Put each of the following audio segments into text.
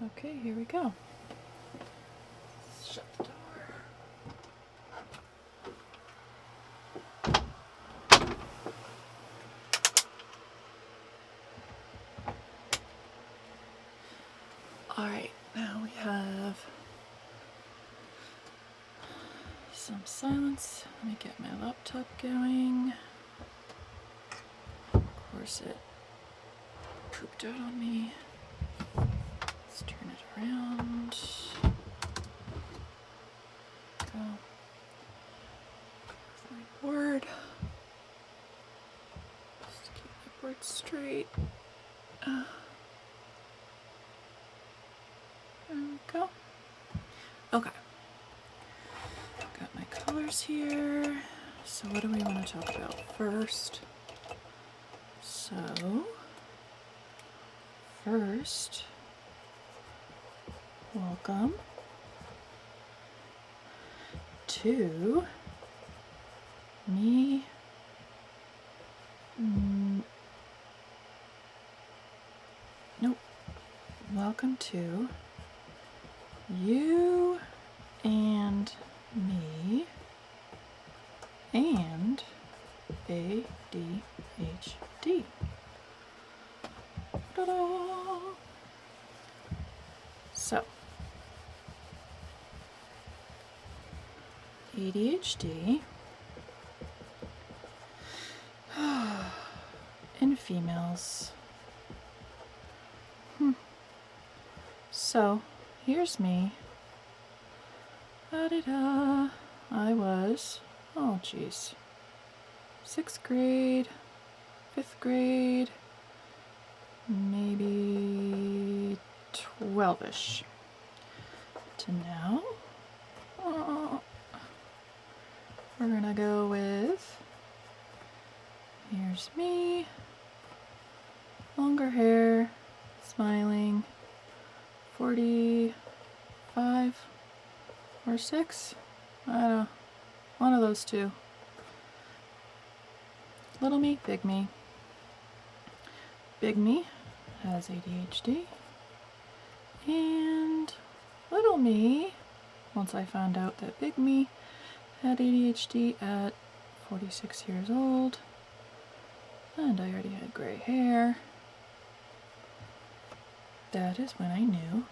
Okay, here we go. Shut the door. Alright, now we have some silence. Let me get my laptop going. Of course, it pooped out on me. Let's turn it around. Go. My board. Just to keep my board straight. There we go. Okay. Got my colors here. So what do we want to talk about first? First, welcome to me. Nope. Welcome to you and me and ADHD. Ta-da! So, ADHD in females. So, here's me. Da-da-da. I was, oh geez, 6th grade, 5th grade, maybe 12-ish. To now, we're gonna go with, here's me, longer hair, smiling, 45 or 6, I don't know, one of those two. Little me, big me. Big me has ADHD, and little me, once I found out that big me had ADHD at 46 years old, and I already had gray hair, that is when I knew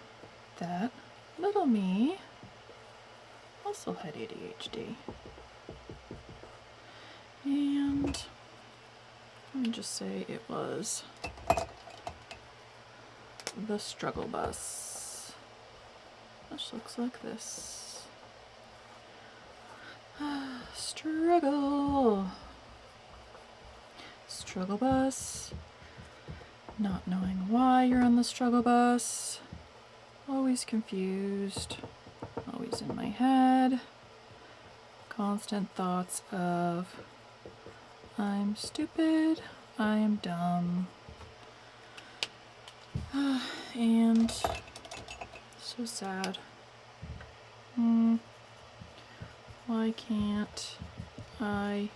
that little me also had ADHD. And let me just say it was the struggle bus, which looks like this. Struggle bus, not knowing why you're on the struggle bus, always confused, always in my head, constant thoughts of I'm stupid, I am dumb, and so sad. Why can't I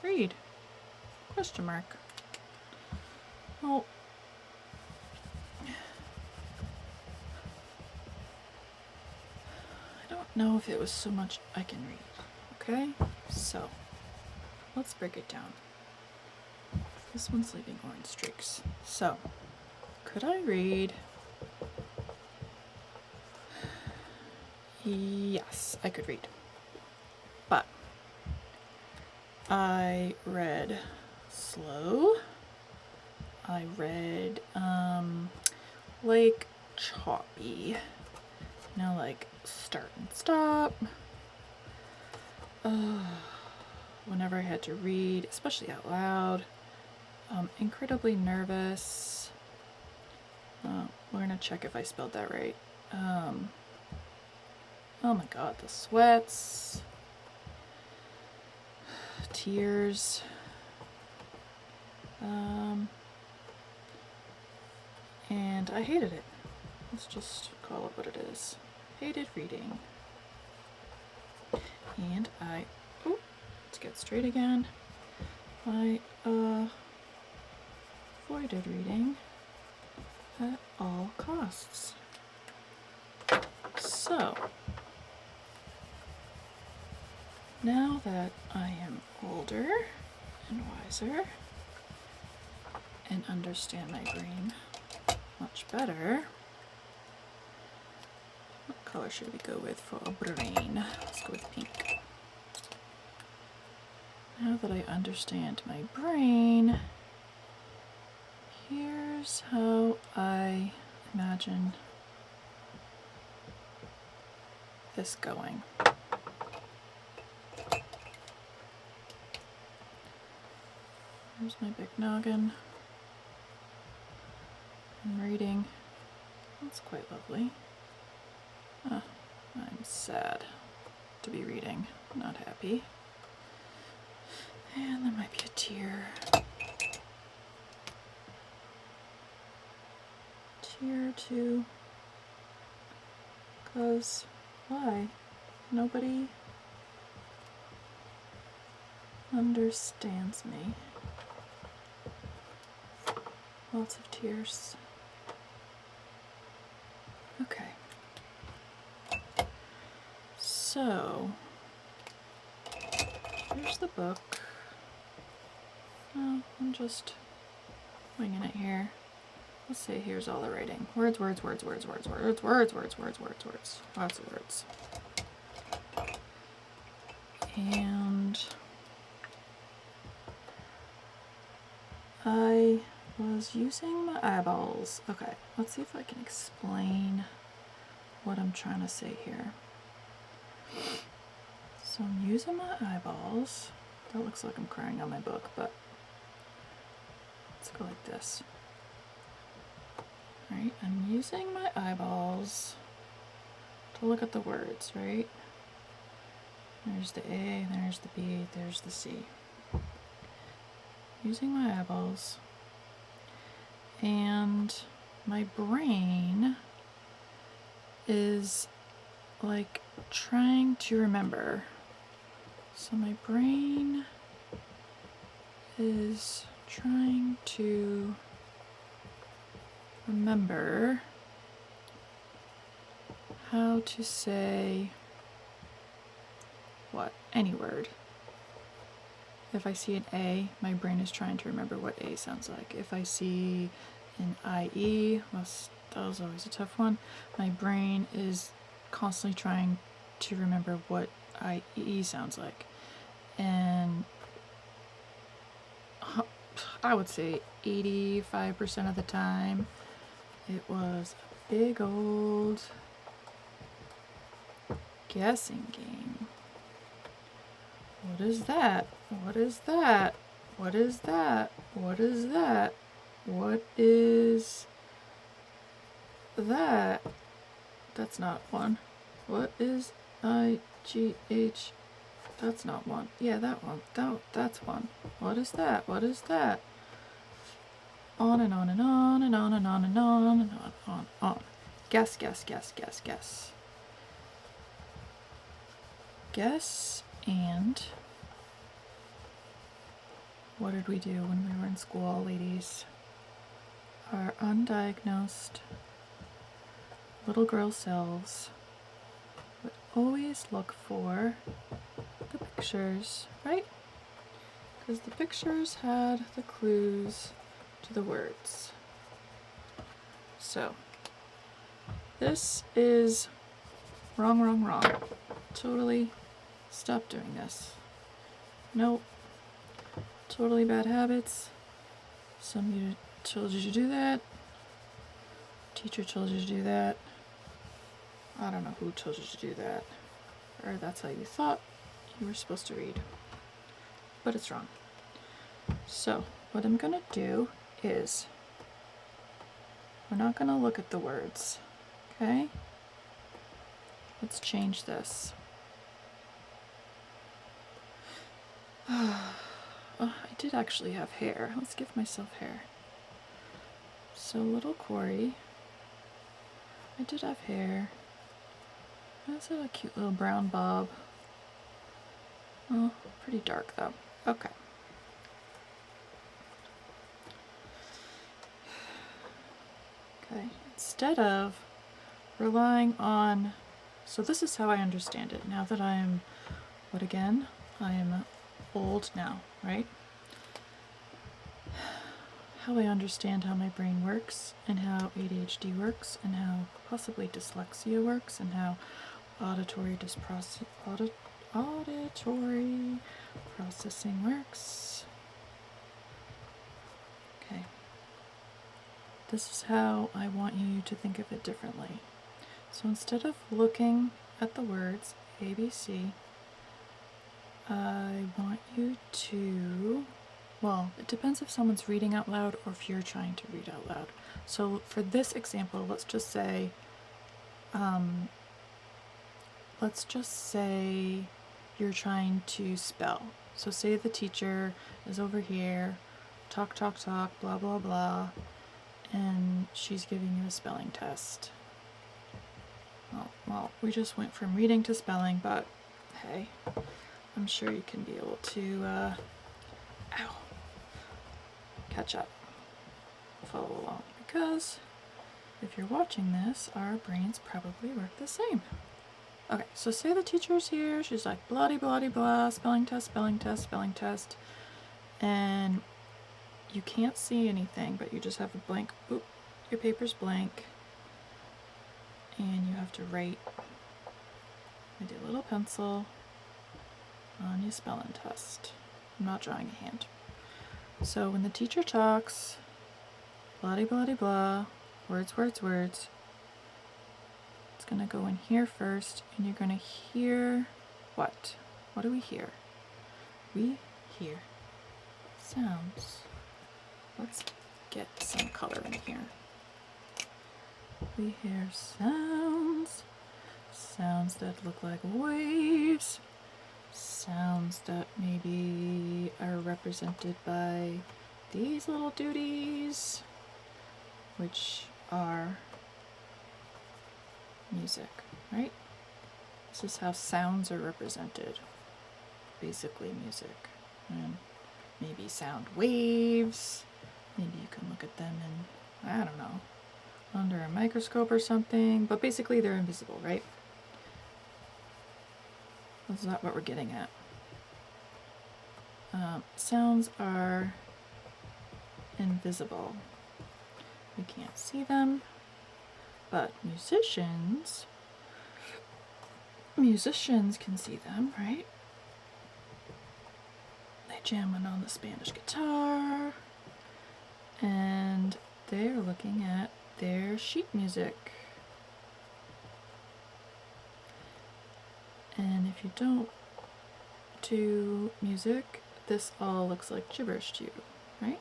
read? Question mark. Oh. I don't know if it was so much I can read. Okay, so let's break it down. This one's leaving orange streaks. So, could I read? Yes, I could read. But I read slow. I read like choppy. You know, like start and stop. Whenever I had to read, especially out loud. Incredibly nervous. We're gonna check if I spelled that right. Oh my god, the sweats, tears, and I hated it. Let's just call it what it is. Hated reading. And let's get straight again. I avoided reading at all costs. So, now that I am older and wiser and understand my brain much better, what color should we go with for a brain? Let's go with pink. Now that I understand my brain, here's how I imagine this going. Here's my big noggin. I'm reading. That's quite lovely. I'm sad to be reading, not happy. And there might be a tear. Tear too. Because why? Nobody understands me. Lots of tears. Okay. So, here's the book. Oh, I'm just winging it here. Let's say here's all the writing. Words, words, words, words, words, words, words, words, words, words, words. Lots of words. And I was using my eyeballs. Okay, let's see if I can explain what I'm trying to say here. So I'm using my eyeballs. That looks like I'm crying on my book, but let's go like this. Right, I'm using my eyeballs to look at the words, right? There's the A, there's the B, there's the C. Using my eyeballs, and my brain is like trying to remember. So my brain is trying to remember how to say what? Any word. If I see an A, my brain is trying to remember what A sounds like. If I see an IE, that was always a tough one, my brain is constantly trying to remember what IE sounds like. And I would say 85% of the time, it was a big old guessing game. What is that? What is that? What is that? What is that? What is that? That's not one. What is IGH? That's not one. Yeah, that one. That's one. What is that? What is that? On and on and on and on and on and on and on. Guess, guess, guess, guess, guess. Guess and what did we do when we were in school, ladies? Our undiagnosed little girl selves would always look for the pictures, right? Because the pictures had the clues to the words. So, this is wrong, wrong, wrong. Totally stop doing this. Nope. Totally bad habits. Some of you told you to do that. Teacher told you to do that. I don't know who told you to do that. Or that's how you thought you were supposed to read. But it's wrong. So, what I'm going to do is, we're not going to look at the words. Okay? Let's change this. Oh, I did actually have hair. Let's give myself hair. So little Corey, I did have hair. That's a cute little brown bob. Oh, pretty dark though. Okay. Okay, instead of relying on So this is how I understand it. Now that I'm, what again? I am old now, right? How I understand how my brain works and how ADHD works and how possibly dyslexia works and how auditory processing works. Okay. This is how I want you to think of it differently. So instead of looking at the words ABC, I want you to, well, it depends if someone's reading out loud or if you're trying to read out loud. So for this example, let's just say you're trying to spell. So say the teacher is over here, talk, blah, blah, blah, and she's giving you a spelling test. Well, we just went from reading to spelling, but hey, I'm sure you can be able to, catch up, follow along, because if you're watching this, our brains probably work the same. Okay, so say the teacher's here, she's like, bloody, bloody, blah, spelling test, spelling test, spelling test, and you can't see anything, but you just have a blank, oop, your paper's blank, and you have to write with your little pencil on your spelling test. I'm not drawing a hand. So when the teacher talks, bloody, bloody, blah, words, words, words, it's going to go in here first, and you're going to hear what? What do we hear? We hear sounds. Let's get some color in here. We hear sounds, sounds that look like waves, sounds that maybe are represented by these little duties, which are music, right? This is how sounds are represented, basically music. And maybe sound waves, maybe you can look at them in, I don't know, under a microscope or something, but basically they're invisible, right? That's not what we're getting at. Sounds are invisible. We can't see them, but musicians can see them, right? They jamming on the Spanish guitar, and they're looking at their sheet music. And if you don't do music, this all looks like gibberish to you, right?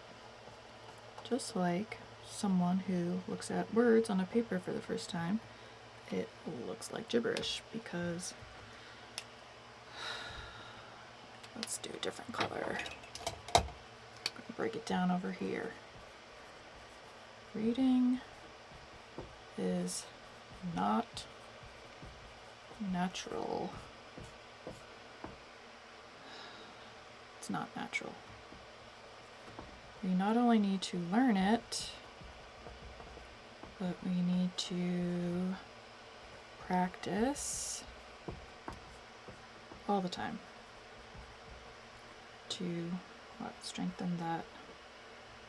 Just like someone who looks at words on a paper for the first time, it looks like gibberish because, let's do a different color. I'm gonna break it down over here. Reading is not natural. It's not natural. We not only need to learn it, but we need to practice all the time to strengthen that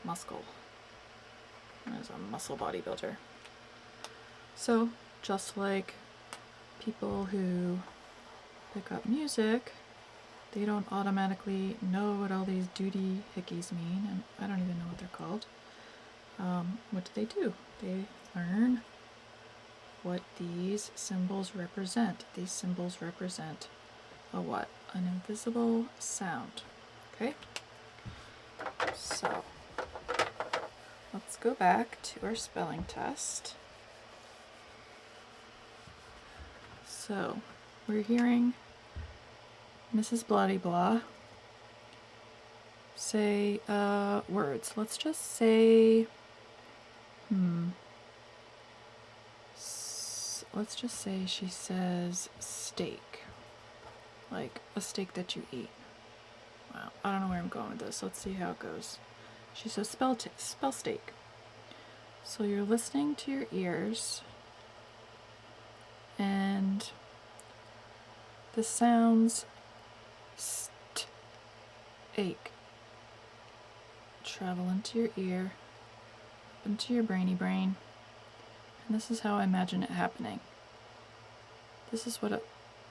muscle as a muscle bodybuilder. So just like people who pick up music, they don't automatically know what all these duty hickeys mean, and I don't even know what they're called. What do? They learn what these symbols represent. These symbols represent a what? An invisible sound. Okay? So, let's go back to our spelling test. So, we're hearing Mrs. Bloody Blah say words. Let's just say, let's just say she says steak, like a steak that you eat. Wow, I don't know where I'm going with this. Let's see how it goes. She says spell steak. So you're listening to your ears, and the sounds ache travel into your ear, into your brainy brain, and this is how I imagine it happening. This is what it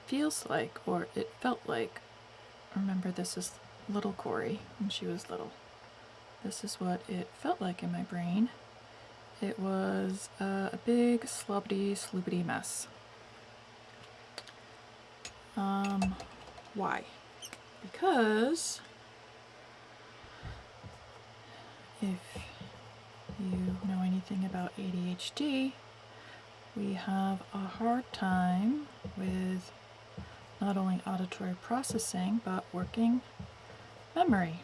feels like, or it felt like. Remember, this is little Corey when she was little. This is what it felt like in my brain. It was a big sloopity mess. Why? Because if you know anything about ADHD, we have a hard time with not only auditory processing, but working memory.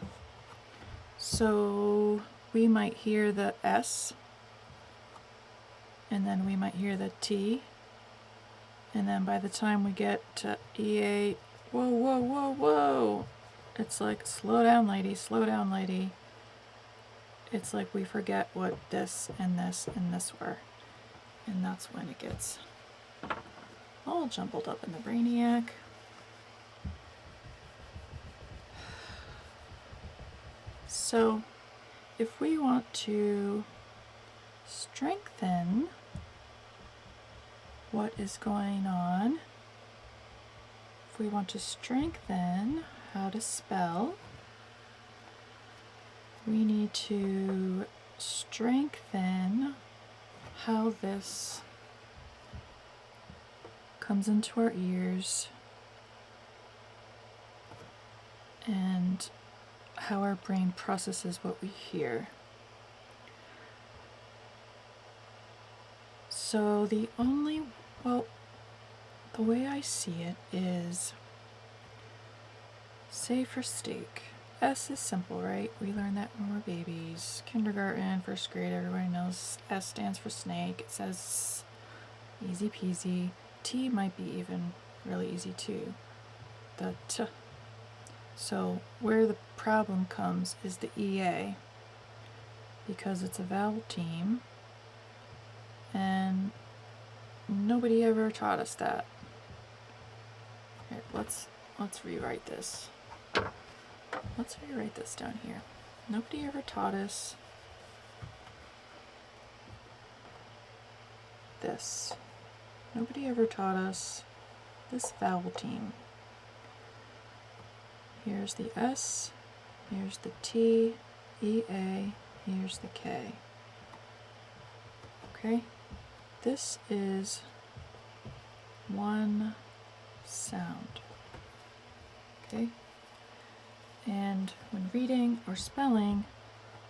So we might hear the S, and then we might hear the T, and then by the time we get to EA, whoa, it's like, slow down, lady. It's like we forget what this and this and this were. And that's when it gets all jumbled up in the brainiac. So if we want to strengthen what is going on, if we want to strengthen how to spell, we need to strengthen how this comes into our ears and how our brain processes what we hear. So the way I see it is, say for steak, S is simple, right? We learn that when we're babies. Kindergarten, first grade, everybody knows S stands for snake. It says easy peasy. T might be even really easy too. The T. So where the problem comes is the EA, because it's a vowel team, and nobody ever taught us that. Here, let's rewrite this. Let's rewrite this down here. Nobody ever taught us this. Nobody ever taught us this vowel team. Here's the S, here's the T, EA, here's the K. Okay? This is one sound. Okay? And when reading or spelling,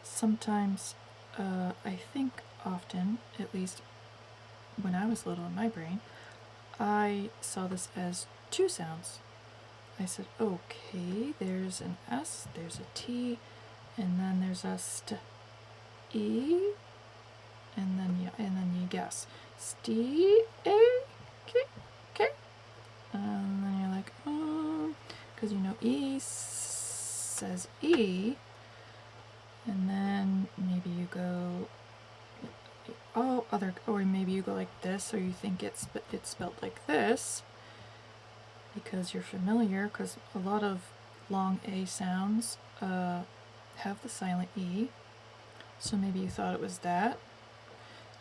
sometimes, I think often, at least when I was little in my brain, I saw this as two sounds. I said, okay, there's an S, there's a T, and then there's a st, E, and then you guess. St, A, K, K. And then you're like, because you know E says E, and then maybe you go or maybe you go like this, or you think it's spelled like this because you're familiar, because a lot of long A sounds have the silent E, so maybe you thought it was that.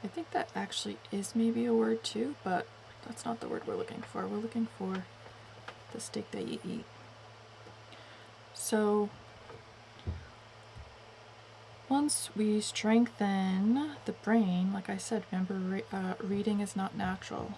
I think that actually is maybe a word too, but that's not the word we're looking for. We're looking for the steak that you eat. So once we strengthen the brain, like I said, remember reading is not natural.